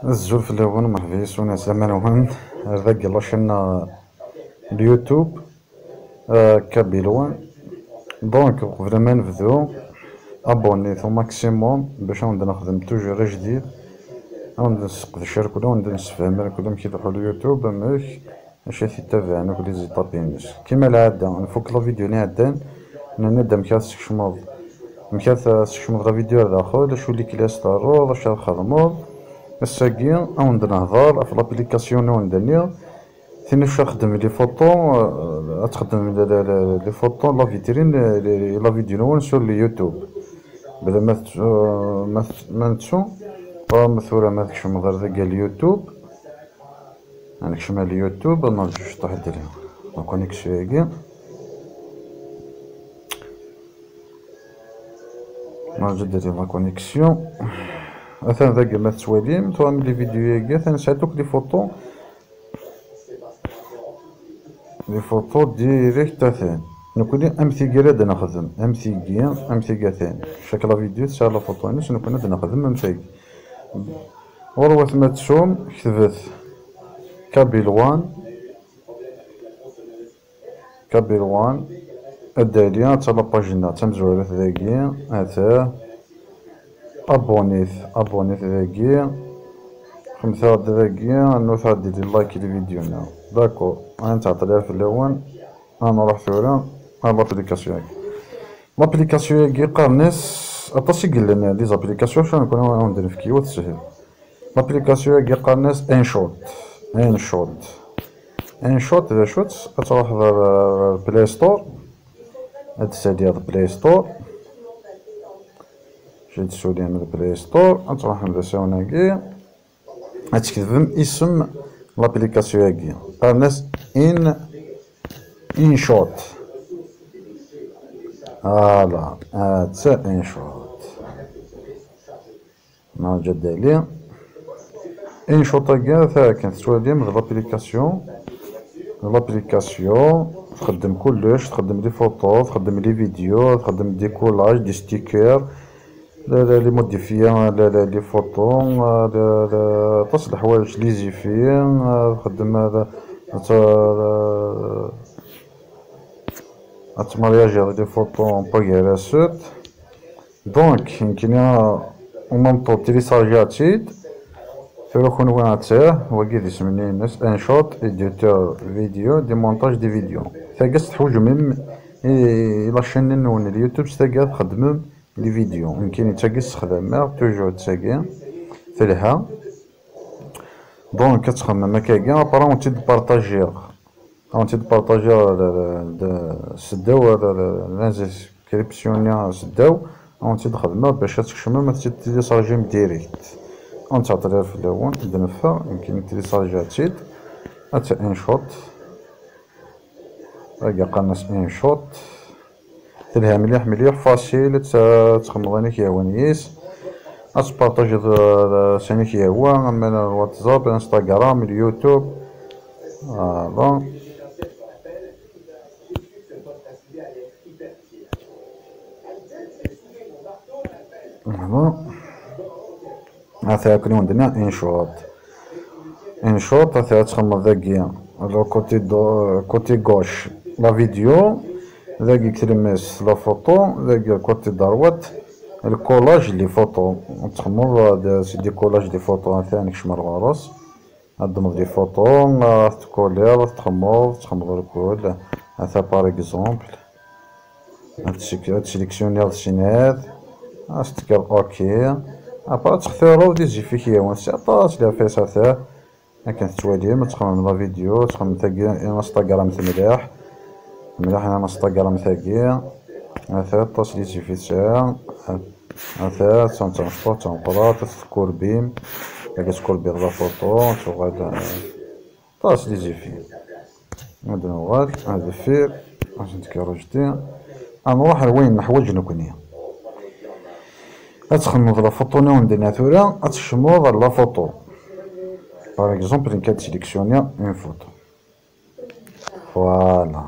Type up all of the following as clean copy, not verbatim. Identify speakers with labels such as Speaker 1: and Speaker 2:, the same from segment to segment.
Speaker 1: الزول في الأول مرحبا يسونا زمان وهن ذاك لاشنا اليوتيوب كابيلوان. دونك قبل ما نبدو ابونيتو ماكسيموم باش نبدا نخدم توجور جديد، نبدا نسقف كلهم، نبدا نسفهم كلهم كي يروحوا اليوتيوب ماك ماشي تتابعنا كل زيطابينس كيما العادة. نفك لا فيديو اللي عدان نبدا مكاث سكشموض لا فيديو داخل شو اللي كلاس دارو واش نخدمو الساقي او نبدا نهضر في لابليكاسيون وندني ثاني واش نخدم لي فوطو، تخدم لي فوطو لا فيترين لا فيديو سور اليوتيوب بلا ما نتسو مثورة ما تكشم غير ذاك اليوتيوب. نكشم على اليوتيوب نرجع شطح ديالي لا كونيكسيون كاع نرجع ديالي لا كونيكسيون مثلا ذاك ما تسواليم توام لي فيديو كاع تنساعدوك لي فوطو ديريكت ثاني نكوني امثيكا راه نخدم امثيكا ثاني شكل فيديو تسال لا فوطو ناس نكون نخدم امثيكا وروات ما تسوم كتبت كابيل وان الدالية تا لاباجينا تمزورات ذاكي هاتا ابونيت ذاكي خمسة ذاكي نوثا ديري لايك الفيديونا داكو غنتعطيها في الاول. انا نروح ثورة لابليكاسيون كي قارناس اطاسي قال لنا لي زابليكاسيون شنو نكونو ندير في كيوت سهل. لابليكاسيون كي قارناس ان شوت ذا شوت تروح بلاي ستور هاد السادية بلاي ستور جيت سولي من البلاي ستور تروح لساوناكي تكتب اسم لابليكاسيون كي قارناس ان شوت فوالا هادسا ان شوت نرجع دالي ان شوط كاع ثا كانت تولي من لابليكاسيون تخدم كلش، تخدم لي فوطو، تخدم لي فيديو، تخدم دي كولاج دي ستيكر لي موديفيا لي فوطو تصل الحوايج لي زيفين تخدم هذا اتمارياجي لي فوطو باغيراسوت. دونك يمكن او ميم طون تيليسارجاتيد تروحون وين تاه وكيد يسمني الناس ان شوت اديتور فيديو دي مونتاج دي فيديو ثاقس تحوج ميم الى شين نون اليوتيوب ثاقا تخدم لي فيديو يمكن تاقس تخدم توجور تساقي تلها. دونك كتخمم هكا كاع ابرا اونتي بارطاجيغ سداو لانسكريبسيون سداو اونتي تخدمها باش تكشمها ما تيليسارجيم ديريكت غنتعطيها في الاول نفها يمكن تيليسارجاتيد حتى ان شوت هاكا قناص ان شوت تلها مليح فاسيل تخمضانيك يا ونيس تبارطاجي ثانيك يا هو من الواتساب الانستغرام اليوتيوب فوالا. هاثا كل عندنا ان شوط هاثا تخمض ذاكيا لو كوتي غوش لا فيديو ذاكي كتلمس لا فوطو ذاكي كوتي دروات الكولاج لي فوطو تخمض دي كولاج دي فوطو هاثا نكشمر غراس هادمض لي فوطو تكولير تخمض الكل هاثا باغ اكزومبل تسيليكسيوني السينات استكر اوكي ابا تختارو دي زيفيك يا وانسي طاس لا فيس هاثا كانت توالي ما تخمم لا فيديو تخمم تاقي انستغرام مليح انا انستغرام تاقي هاثا طاس لي زيفي تاع هاثا تنشطو تنقرا تذكر بيم تاقي تذكر بيض لا فوطو تغاد طاس لي زيفي هادا نوغال هادا فير عشان تكرجتي نروح لوين نحوج نكوني تخمض لا فوطو نديرها ثورة تشموض لا فوطو باغ اكزومبل نكاد سيليكسيوني اون فوطو فوالا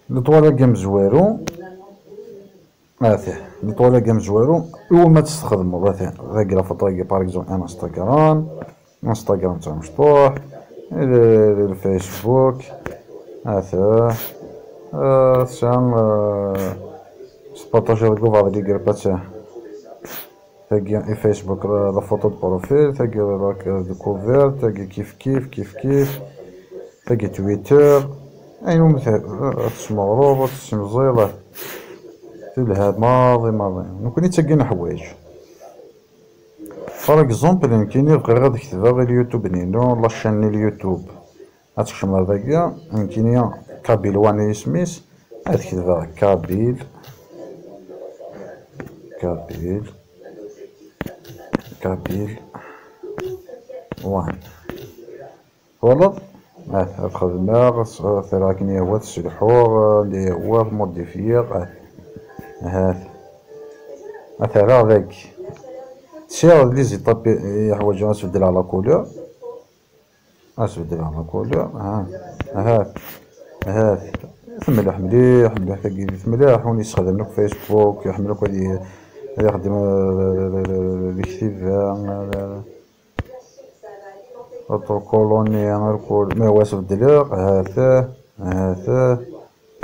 Speaker 1: لطوالا كاع مزوارو هاته نطولة كاع مزوارو أول ما تستخدمو ذاك لا فوطو باغ اكزومبل انستغرام تاع مشطوح، الفيسبوك هاته تسعة تبارطاجي غير بعض لي كربات تاقي فيسبوك لا فوطو دو بروفيل، تاقي راك ديكوفير، تاقي كيف تاقي تويتر، المهم تسمى غروب تسمى زيلة تلهاد ماضي نكوني تاقينا حوايج. فور اكزومبل يمكنني بغي غادي كتبها غير اليوتيوب نينو لاشين اليوتيوب غتكتب هذاكيا يمكنني كابيل وان سميث غادي تكتبها كابيل وان غلط. الخدمة ثلاثين هو تسلحو اللي هو موديفيير مثلا ذاك سير لي زيطاب يحوج اسبدل على كولور مليح تاقي مليح وين يستخدم لك فيسبوك يحملك هادي يخدم الكتيبة الكولوني الكل ما هو اسبدلك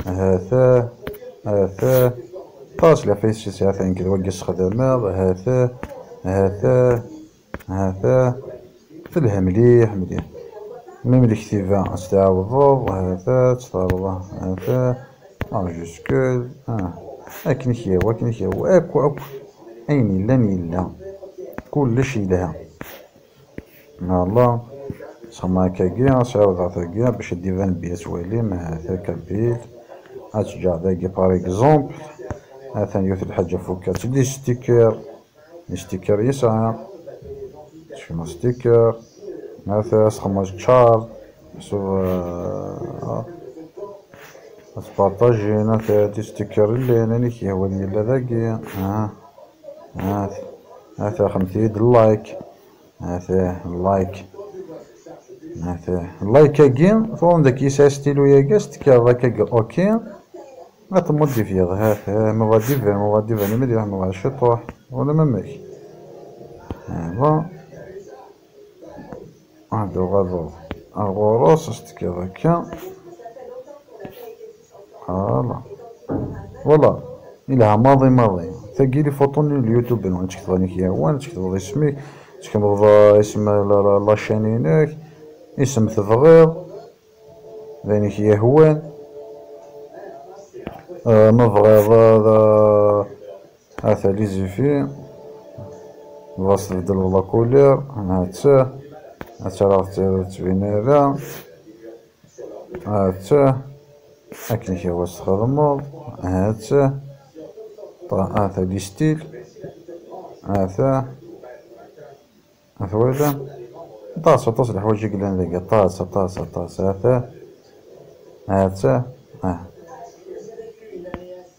Speaker 1: هاثا طاش لا فيس شي ساعات كي توقف خدمة هاثا فلها مليح ميم الكتيبة تستعوضو هاثا تستعوض هاثا ماجيسكول أكن كيهوا أكو أين يلا كلش يلها الله سما كاكيا تعاود عطاكيا باش ديفان بيا سوالي مع هاثا كابيل أتجع ذاكي باغ اكزومبل ثاني يوث الحاجة فوكات لي ستيكر يسعى شنو ستيكر هذا سخماج تشار سو تبارطاجي هذا ستيكر اللي انا كي هو ديال ذاكي هذا خمسيد اللايك هذا اللايك كي فون داك يسا ستيلو يا ستيكر ذاك اوكي ما تموديفي هذا مغاديفا مليح مع شطوح ولا مماك هذا هادو غادو الغروس ستيكي هكا فوالا إلها ماضي تاقي لي فوطوني اليوتيوب وين تكتب راني كيا وين تكتب اسمك تكتب اسم لاشينينك اسم تبغيض راني كيا هوان نبغي هذا لي زيفي بلاص تبدل ولا كولير هاتا راه تبين هاتا هاكن كي هو تخدمو هاتا هذا لي ستيل هذا ولا طاس الحوايج قلنا ذاك طاس هاتا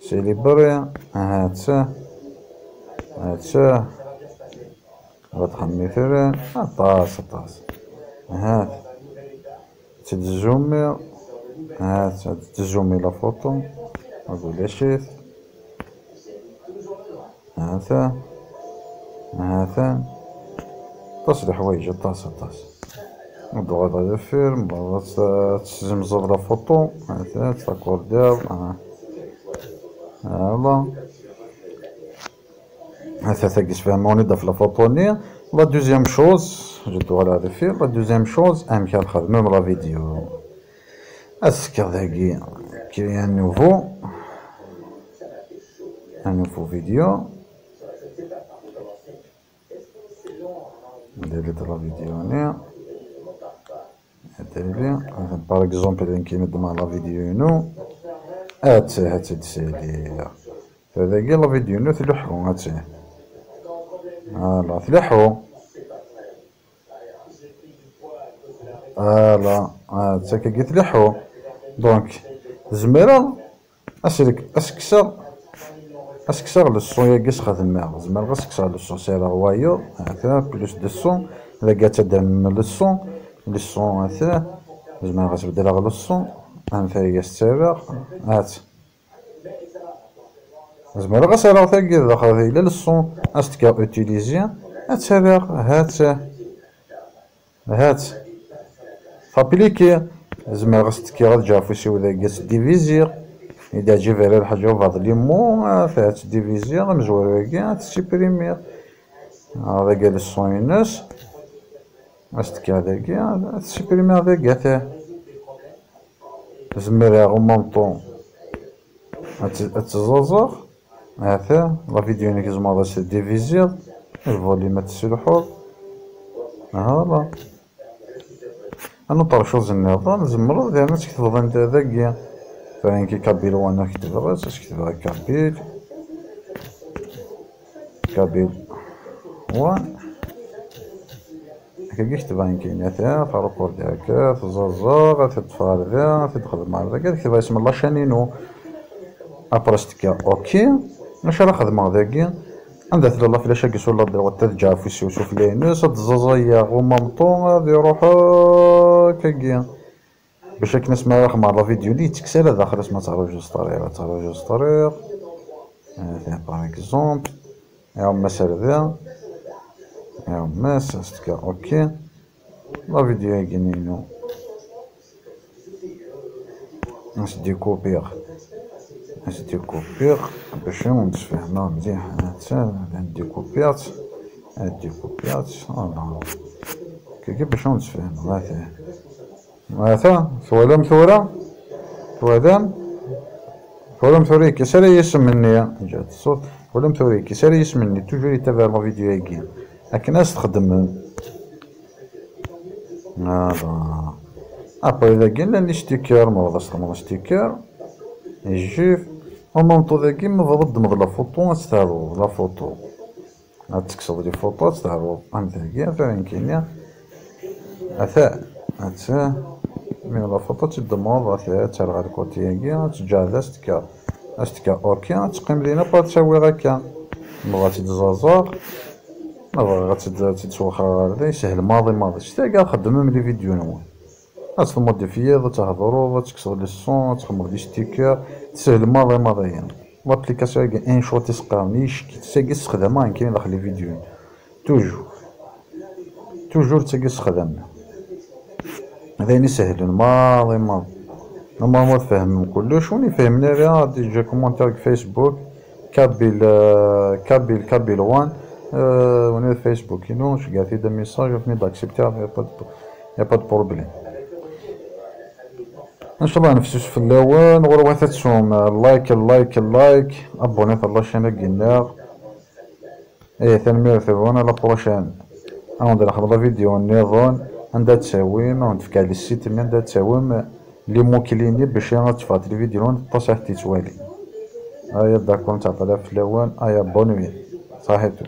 Speaker 1: سيليبري هاتا غتخمي ثران طاس هات تتزومي تزومي لا فوطو اقول شيث هاتا طاس الحوايج طاس ندو غادا دفير مرات تزمزر لا فوطو هاتا تاكوردير هالا هاثا ثاقيس فهموني داف لا فوطوني. لا دوزيام شوز جدو على هذا فيه لا دوزيام شوز كان نخدمو لا فيديو اسكا ذاكي كريا نوفو فيديو ندير لا فيديو هنا هادي باغ اكزومبل كي ندمع لا فيديو نو هات تسالي هذاكي لا فيديو نو تلوحو هاتي تلوحو تاكا كي تلوحو دونك زميرة اسكسر للصون ياكس خدمة زميرة اسكسر للصون سير غوايو هاكا بلوس دو الصون لاكا تدعم للصون هاكا زميرة تبدلها غير للصون هانتا هي السابق هات زعما غا سيريغ تاكي داخل إلا للصون أستكا أوتيليزي أتسيريغ هات فابليكي زعما غاستكي غتجا فوسيو داكي تديفيزيغ إذا جي فيري الحاجة بعض لي مو فيها تديفيزيغ مزوراكي تسيبريميغ هذاكا للصون ينس أستكي هذاكي تسيبريميغ هذاكا تاه زميرها غو مونطون أتزازغ هاتا لا فيديو نيك زعما باش ديفيزيغ الفوليم تسلحو هالا انا طرشوز النظام زمرو زعما تكتب انت هذاك فين كي كابيل وانا كتبها تكتبها كابيل وان هكا كتبها يمكنياتها فالريكورد هكا تزازغ تتفارغ تدخل مع هذاك تكتبها اسم لاشانينو ابرستكا اوكي واش راه خدمه داكي عندها لا فلاشه كيس ولا دروات ترجع في شوف لينس الزازايا هما مطون غادي يروحوا كاكيا باش راك نسمع مع لا فيديو لي تكسر داخل اسمها تاع هذا باغ اكزومبل يا مثلا ذا يا استكا اوكي لا فيديو يجينينو نسدي كوبيغ باش نتفاهمو مليح عندي كوبيات فوالا كيكي باش نتفاهمو هاتا ثوالم ثوريكي سالي يسمني جات الصوت ثوالم ثوريكي سالي يسمني توجور يتابع لا فيديو هاكي هاك ناس تخدم هذا ابري إذا قلنا لي ستيكر ما بغاش تخدم ستيكر يجيف ومونطو ذاكي مضرب دمض لا فوطو تستعرض لا فوطو تكسر لي فوطو تستعرض ذاكي فين كاينه هاتا من لا فوطو تدمض هاتا ترغى الكوتي هاكي تجعل استكا اوكي تقيم لينا با تساوي هكا بغاتي تزازر ما بغات تتوخر هذا يسهل ماضي شتا كاع خدم من لي فيديو نوال تموديفيي تهضرو تكسر لي الصون تخمر لي ستيكر تسهل ماضي يعني لابليكاسيون كاع ان شو تسقاونيش تساقي تستخدمها كاين داخل لي فيديو توجور تساقي تستخدمها هذا يسهل ماضي نورمالمون تفهم كلش وني فهمنا راه ديجا كومونتير فيسبوك كابيل وان وني فيسبوك كينو كاع في دا ميساج وفني داكسبتي يا با دو بروبليم ان شاء الله نفسوس في اللون غير تسوم لايك ابوني في لاشين قلنا ثاني ثونا لا بروشين عندنا لا فيديو نيفون عندها تساوي ما عندك على السيت اللي عندها تساوي لي موكليني باش تفات لي فيديو تصح تتوالي هيا داكور نتاع في اللون بونوي صحيتو.